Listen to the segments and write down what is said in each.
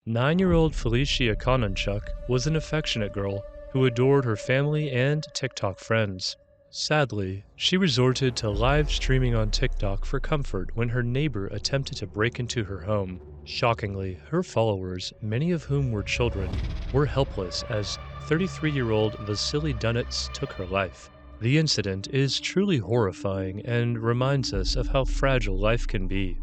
9-year-old Felicia Kononchuk was an affectionate girl who adored her family and TikTok friends. Sadly, she resorted to live streaming on TikTok for comfort when her neighbor attempted to break into her home. Shockingly, her followers, many of whom were children, were helpless as 33-year-old Vasily Dunets took her life. The incident is truly horrifying and reminds us of how fragile life can be.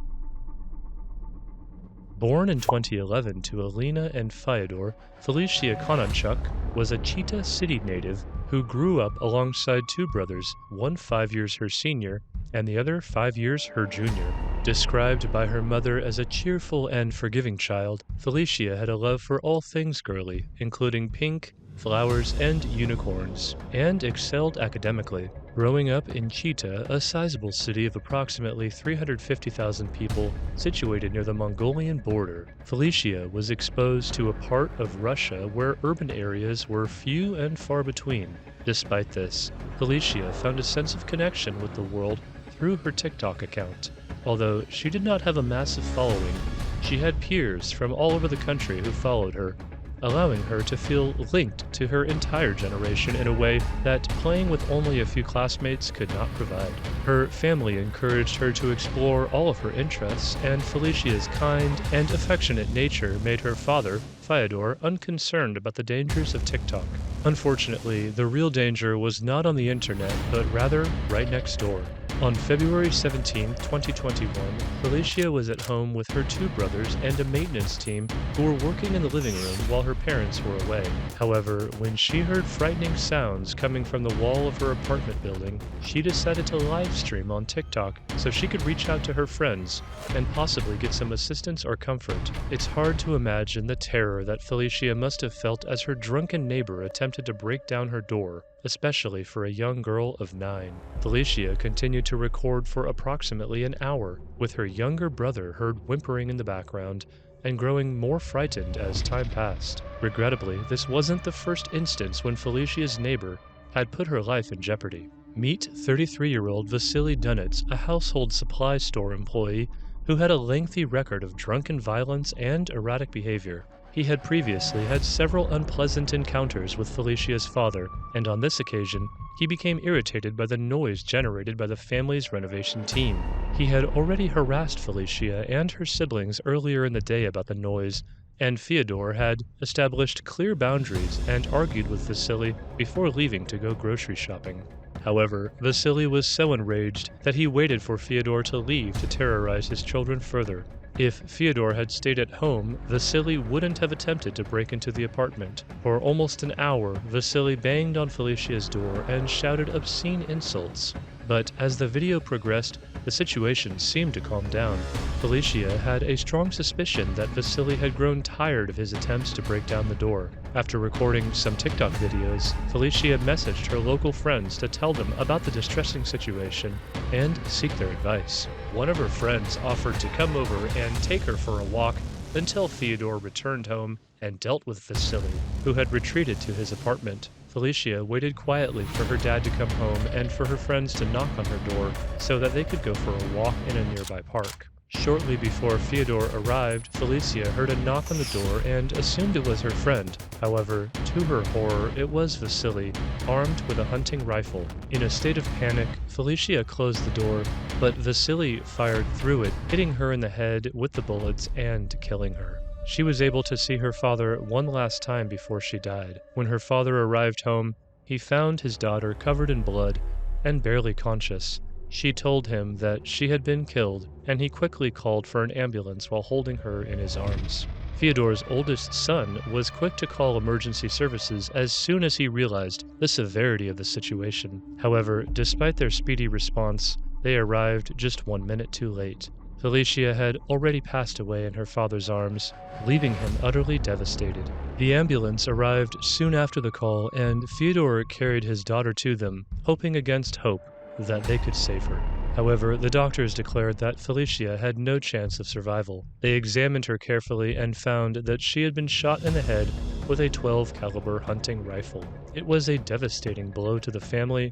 Born in 2011 to Alina and Fyodor, Felicia Kononchuk was a Chita City native who grew up alongside two brothers, one 5 years her senior and the other 5 years her junior. Described by her mother as a cheerful and forgiving child, Felicia had a love for all things girly, including pink, flowers, and unicorns, and excelled academically. Growing up in Chita, a sizable city of approximately 350,000 people situated near the Mongolian border, Felicia was exposed to a part of Russia where urban areas were few and far between. Despite this, Felicia found a sense of connection with the world through her TikTok account. Although she did not have a massive following, she had peers from all over the country who followed her, allowing her to feel linked to her entire generation in a way that playing with only a few classmates could not provide. Her family encouraged her to explore all of her interests, and Felicia's kind and affectionate nature made her father, Fyodor, unconcerned about the dangers of TikTok. Unfortunately, the real danger was not on the internet, but rather right next door. On February 17, 2021, Felicia was at home with her two brothers and a maintenance team who were working in the living room while her parents were away. However, when she heard frightening sounds coming from the wall of her apartment building, she decided to live stream on TikTok so she could reach out to her friends and possibly get some assistance or comfort. It's hard to imagine the terror that Felicia must have felt as her drunken neighbor attempted to break down her door, especially for a young girl of 9. Felicia continued to record for approximately an hour, with her younger brother heard whimpering in the background and growing more frightened as time passed. Regrettably, this wasn't the first instance when Felicia's neighbor had put her life in jeopardy. Meet 33-year-old Vasily Dunets, a household supply store employee who had a lengthy record of drunken violence and erratic behavior. He had previously had several unpleasant encounters with Felicia's father, and on this occasion, he became irritated by the noise generated by the family's renovation team. He had already harassed Felicia and her siblings earlier in the day about the noise, and Fyodor had established clear boundaries and argued with Vasily before leaving to go grocery shopping. However, Vasily was so enraged that he waited for Fyodor to leave to terrorize his children further. If Fyodor had stayed at home, Vasily wouldn't have attempted to break into the apartment. For almost an hour, Vasily banged on Felicia's door and shouted obscene insults. But as the video progressed, the situation seemed to calm down. Felicia had a strong suspicion that Vasily had grown tired of his attempts to break down the door. After recording some TikTok videos, Felicia messaged her local friends to tell them about the distressing situation and seek their advice. One of her friends offered to come over and take her for a walk until Fyodor returned home and dealt with Vasily, who had retreated to his apartment. Felicia waited quietly for her dad to come home and for her friends to knock on her door so that they could go for a walk in a nearby park. Shortly before Fyodor arrived, Felicia heard a knock on the door and assumed it was her friend. However, to her horror, it was Vasily, armed with a hunting rifle. In a state of panic, Felicia closed the door, but Vasily fired through it, hitting her in the head with the bullets and killing her. She was able to see her father one last time before she died. When her father arrived home, he found his daughter covered in blood and barely conscious. She told him that she had been killed, and he quickly called for an ambulance while holding her in his arms. Fyodor's oldest son was quick to call emergency services as soon as he realized the severity of the situation. However, despite their speedy response, they arrived just 1 minute too late. Felicia had already passed away in her father's arms, leaving him utterly devastated. The ambulance arrived soon after the call, and Fyodor carried his daughter to them, hoping against hope that they could save her. However, the doctors declared that Felicia had no chance of survival. They examined her carefully and found that she had been shot in the head with a 12 caliber hunting rifle. It was a devastating blow to the family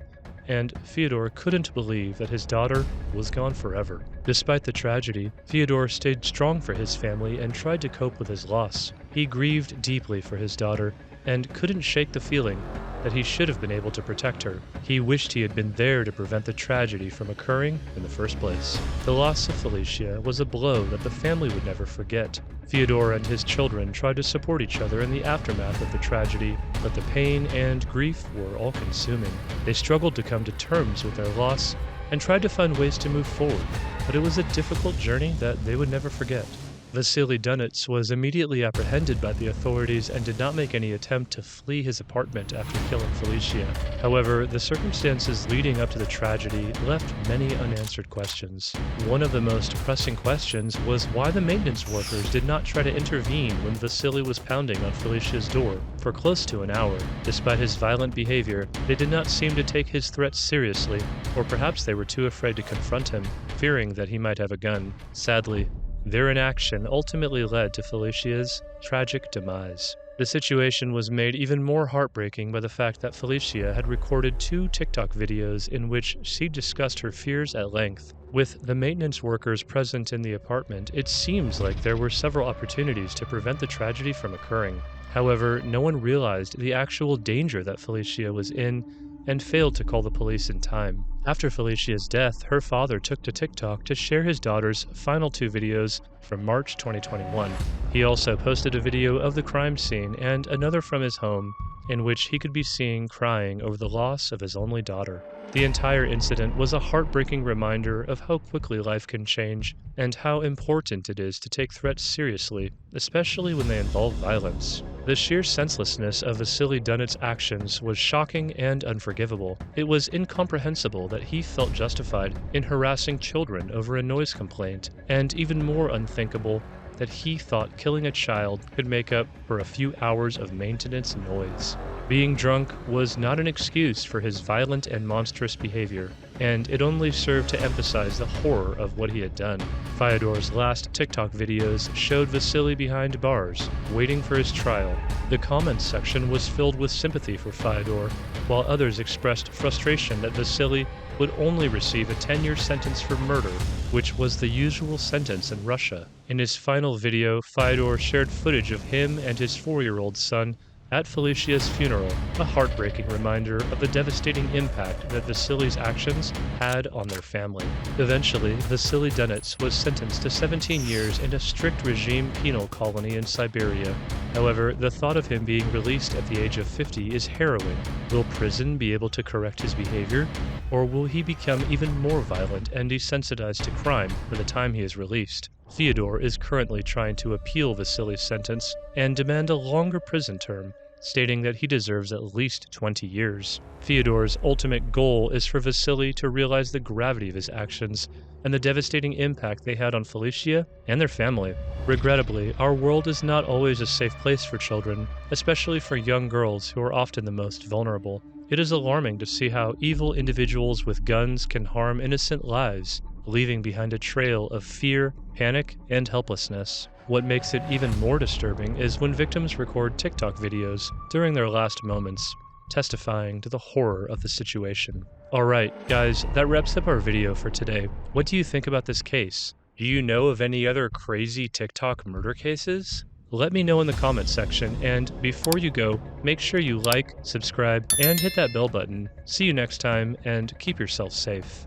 and Fyodor couldn't believe that his daughter was gone forever. Despite the tragedy, Fyodor stayed strong for his family and tried to cope with his loss. He grieved deeply for his daughter and couldn't shake the feeling that he should have been able to protect her. He wished he had been there to prevent the tragedy from occurring in the first place. The loss of Felicia was a blow that the family would never forget. Fyodor and his children tried to support each other in the aftermath of the tragedy, but the pain and grief were all-consuming. They struggled to come to terms with their loss and tried to find ways to move forward, but it was a difficult journey that they would never forget. Vasily Dunets was immediately apprehended by the authorities and did not make any attempt to flee his apartment after killing Felicia. However, the circumstances leading up to the tragedy left many unanswered questions. One of the most pressing questions was why the maintenance workers did not try to intervene when Vasily was pounding on Felicia's door for close to an hour. Despite his violent behavior, they did not seem to take his threats seriously, or perhaps they were too afraid to confront him, fearing that he might have a gun. Sadly, their inaction ultimately led to Felicia's tragic demise. The situation was made even more heartbreaking by the fact that Felicia had recorded 2 TikTok videos in which she discussed her fears at length. With the maintenance workers present in the apartment, it seems like there were several opportunities to prevent the tragedy from occurring. However, no one realized the actual danger that Felicia was in and failed to call the police in time. After Felicia's death, her father took to TikTok to share his daughter's final 2 videos from March 2021. He also posted a video of the crime scene and another from his home, in which he could be seen crying over the loss of his only daughter. The entire incident was a heartbreaking reminder of how quickly life can change and how important it is to take threats seriously, especially when they involve violence. The sheer senselessness of Vasily Dunets' actions was shocking and unforgivable. It was incomprehensible that he felt justified in harassing children over a noise complaint, and even more unthinkable that he thought killing a child could make up for a few hours of maintenance noise. Being drunk was not an excuse for his violent and monstrous behavior, and it only served to emphasize the horror of what he had done. Fyodor's last TikTok videos showed Vasily behind bars, waiting for his trial. The comments section was filled with sympathy for Fyodor, while others expressed frustration that Vasily would only receive a 10-year sentence for murder, which was the usual sentence in Russia. In his final video, Fyodor shared footage of him and his 4-year-old son at Felicia's funeral, a heartbreaking reminder of the devastating impact that Vasily's actions had on their family. Eventually, Vasily Dunets was sentenced to 17 years in a strict regime penal colony in Siberia. However, the thought of him being released at the age of 50 is harrowing. Will prison be able to correct his behavior, or will he become even more violent and desensitized to crime by the time he is released? Fyodor is currently trying to appeal Vasily's sentence and demand a longer prison term, stating that he deserves at least 20 years. Fyodor's ultimate goal is for Vasily to realize the gravity of his actions and the devastating impact they had on Felicia and their family. Regrettably, our world is not always a safe place for children, especially for young girls who are often the most vulnerable. It is alarming to see how evil individuals with guns can harm innocent lives, leaving behind a trail of fear, panic, and helplessness. What makes it even more disturbing is when victims record TikTok videos during their last moments, testifying to the horror of the situation. Alright, guys, that wraps up our video for today. What do you think about this case? Do you know of any other crazy TikTok murder cases? Let me know in the comments section, and before you go, make sure you like, subscribe, and hit that bell button. See you next time, and keep yourself safe.